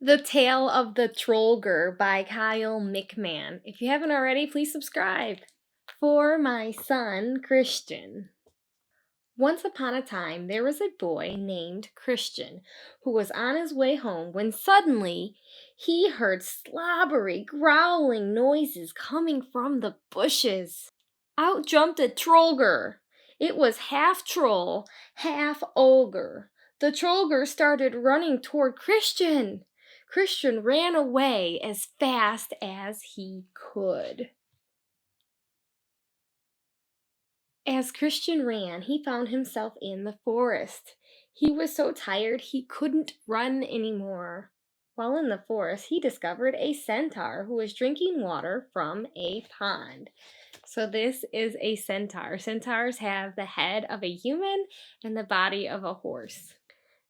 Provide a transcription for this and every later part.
The Tale of the Trollgre by Kyle McMahon. If you haven't already, please subscribe. For my son, Christian. Once upon a time, there was a boy named Christian who was on his way home when suddenly he heard slobbery, growling noises coming from the bushes. Out jumped a Trollgre. It was half troll, half ogre. The Trollgre started running toward Christian. Christian ran away as fast as he could. As Christian ran, he found himself in the forest. He was so tired he couldn't run anymore. While in the forest, he discovered a centaur who was drinking water from a pond. So this is a centaur. Centaurs have the head of a human and the body of a horse.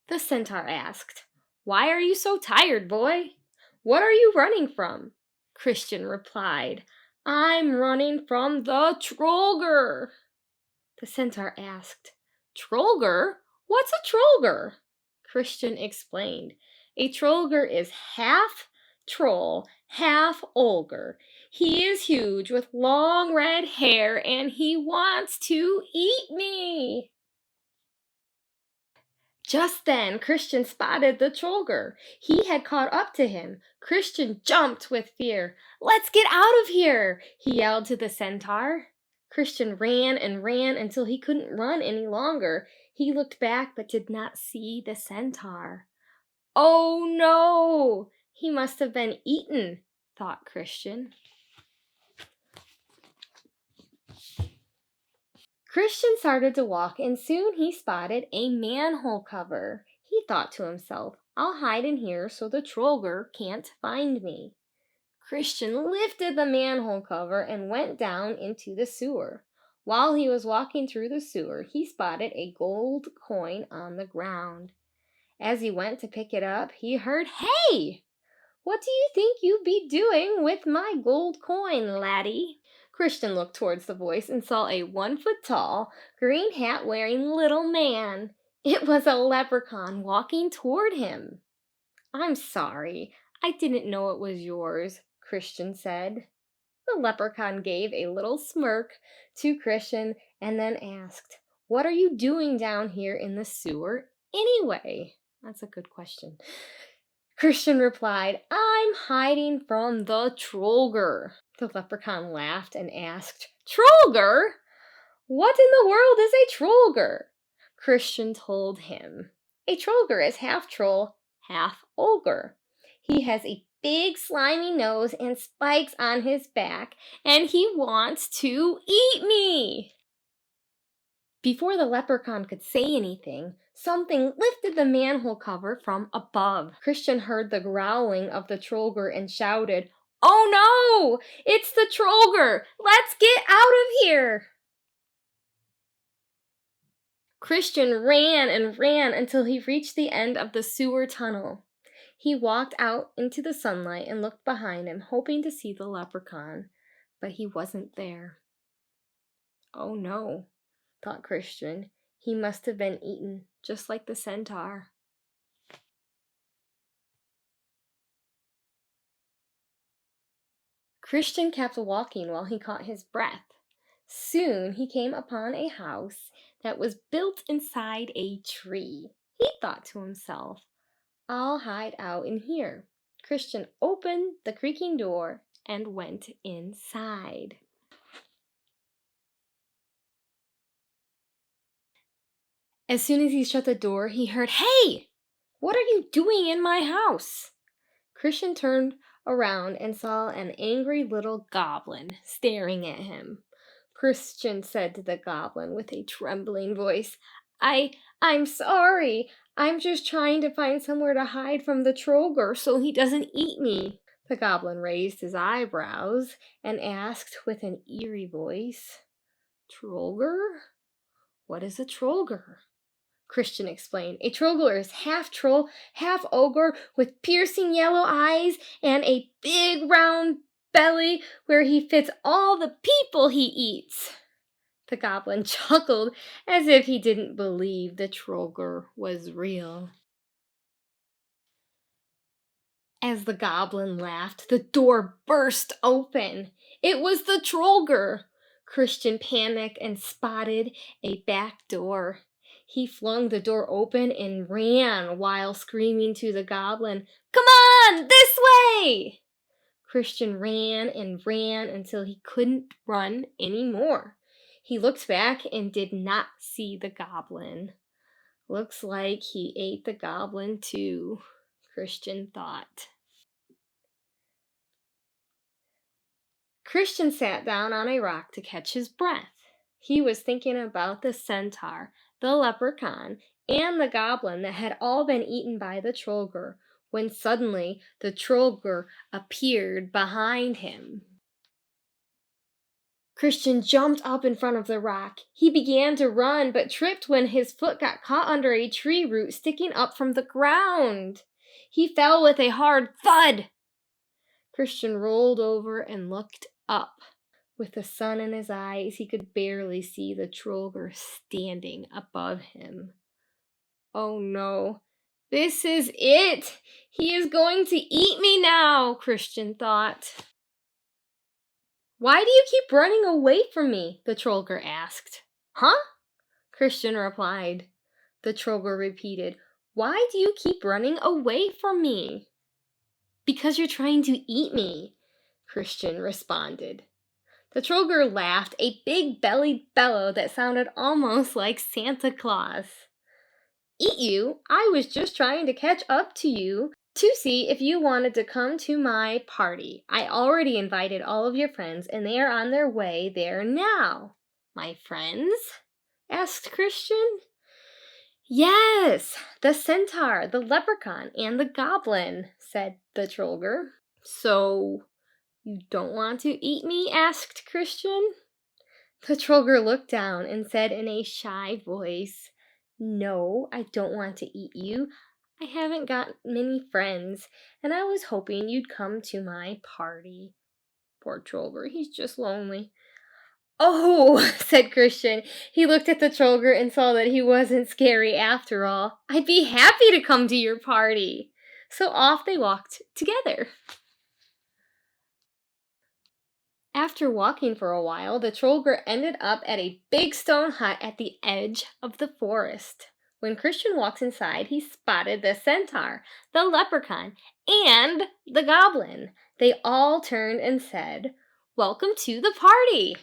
The centaur asked, "Why are you so tired, boy? What are you running from?" Christian replied, "I'm running from the Trollgre." The centaur asked, "Trollgre? What's a Trollgre?" Christian explained, "A Trollgre is half troll, half ogre. He is huge with long red hair and he wants to eat me." Just then, Christian spotted the Trollgre. He had caught up to him. Christian jumped with fear. "Let's get out of here!" he yelled to the centaur. Christian ran and ran until he couldn't run any longer. He looked back but did not see the centaur. "Oh no! He must have been eaten," thought Christian. Christian started to walk and soon he spotted a manhole cover. He thought to himself, "I'll hide in here so the Trollgre can't find me." Christian lifted the manhole cover and went down into the sewer. While he was walking through the sewer, he spotted a gold coin on the ground. As he went to pick it up, he heard, "Hey! What do you think you'd be doing with my gold coin, laddie?" Christian looked towards the voice and saw a 1-foot-tall, green hat-wearing little man. It was a leprechaun walking toward him. "I'm sorry, I didn't know it was yours," Christian said. The leprechaun gave a little smirk to Christian and then asked, "What are you doing down here in the sewer anyway?" That's a good question. Christian replied, "I'm hiding from the Trollgre." The leprechaun laughed and asked, "Trollgre? What in the world is a Trollgre?" Christian told him, "A Trollgre is half troll, half ogre. He has a big slimy nose and spikes on his back, and he wants to eat me." Before the leprechaun could say anything, something lifted the manhole cover from above. Christian heard the growling of the Trollgre and shouted, "Oh no! It's the Trollgre! Let's get out of here!" Christian ran and ran until he reached the end of the sewer tunnel. He walked out into the sunlight and looked behind him, hoping to see the leprechaun, but he wasn't there. "Oh no," thought Christian. "He must have been eaten, just like the centaur." Christian kept walking while he caught his breath. Soon he came upon a house that was built inside a tree. He thought to himself, "I'll hide out in here." Christian opened the creaking door and went inside. As soon as he shut the door, he heard, "Hey! What are you doing in my house?" Christian turned around and saw an angry little goblin staring at him. Christian said to the goblin with a trembling voice, I'm sorry. I'm just trying to find somewhere to hide from the Trollgre so he doesn't eat me." The goblin raised his eyebrows and asked with an eerie voice, "Trollgre? What is a Trollgre?" Christian explained, "A Trollgre is half troll, half ogre, with piercing yellow eyes and a big round belly where he fits all the people he eats." The goblin chuckled as if he didn't believe the Trollgre was real. As the goblin laughed, the door burst open. It was the Trollgre. Christian panicked and spotted a back door. He flung the door open and ran while screaming to the goblin, "Come on, this way!" Christian ran and ran until he couldn't run anymore. He looked back and did not see the goblin. Looks like he ate the goblin too, Christian thought. Christian sat down on a rock to catch his breath. He was thinking about the centaur, the leprechaun, and the goblin that had all been eaten by the Trollgre, when suddenly the Trollgre appeared behind him. Christian jumped up in front of the rock. He began to run, but tripped when his foot got caught under a tree root sticking up from the ground. He fell with a hard thud. Christian rolled over and looked up. With the sun in his eyes, he could barely see the Trollgre standing above him. Oh no, this is it! He is going to eat me now, Christian thought. "Why do you keep running away from me?" the Trollgre asked. "Huh?" Christian replied. The Trollgre repeated, "Why do you keep running away from me?" "Because you're trying to eat me," Christian responded. The Trollgre laughed, a big-bellied bellow that sounded almost like Santa Claus. "Eat you? I was just trying to catch up to you to see if you wanted to come to my party. I already invited all of your friends, and they are on their way there now." "My friends?" asked Christian. "Yes, the centaur, the leprechaun, and the goblin," said the Trollgre. "So, you don't want to eat me?" asked Christian. The Trollgre looked down and said in a shy voice, "No, I don't want to eat you. I haven't got many friends, and I was hoping you'd come to my party." Poor Trollgre, he's just lonely. "Oh," said Christian. He looked at the Trollgre and saw that he wasn't scary after all. "I'd be happy to come to your party." So off they walked together. After walking for a while, the Trollgre ended up at a big stone hut at the edge of the forest. When Christian walked inside, he spotted the centaur, the leprechaun, and the goblin. They all turned and said, "Welcome to the party."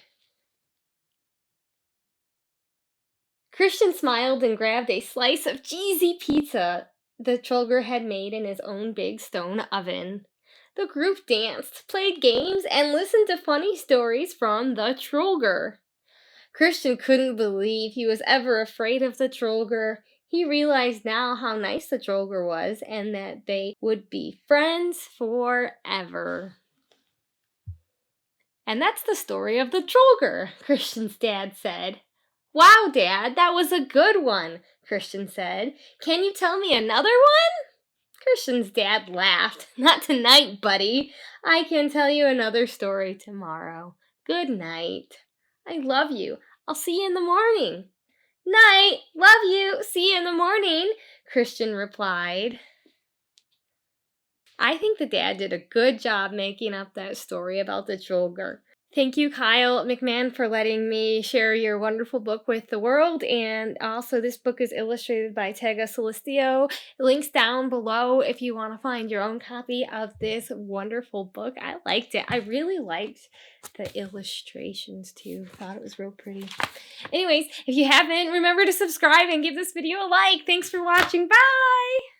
Christian smiled and grabbed a slice of cheesy pizza the Trollgre had made in his own big stone oven. The group danced, played games, and listened to funny stories from the Trollgre. Christian couldn't believe he was ever afraid of the Trollgre. He realized now how nice the Trollgre was and that they would be friends forever. And that's the story of the Trollgre, Christian's dad said. "Wow, Dad, that was a good one," Christian said. "Can you tell me another one?" Christian's dad laughed. "Not tonight, buddy. I can tell you another story tomorrow. Good night." "I love you. I'll see you in the morning." "Night. Love you. See you in the morning," Christian replied. I think the dad did a good job making up that story about the Trollgre. Thank you, Kyle McMahon, for letting me share your wonderful book with the world. And also, this book is illustrated by Tega Celestio. Links down below if you want to find your own copy of this wonderful book. I liked it. I really liked the illustrations too. Thought it was real pretty. Anyways, if you haven't, remember to subscribe and give this video a like. Thanks for watching. Bye!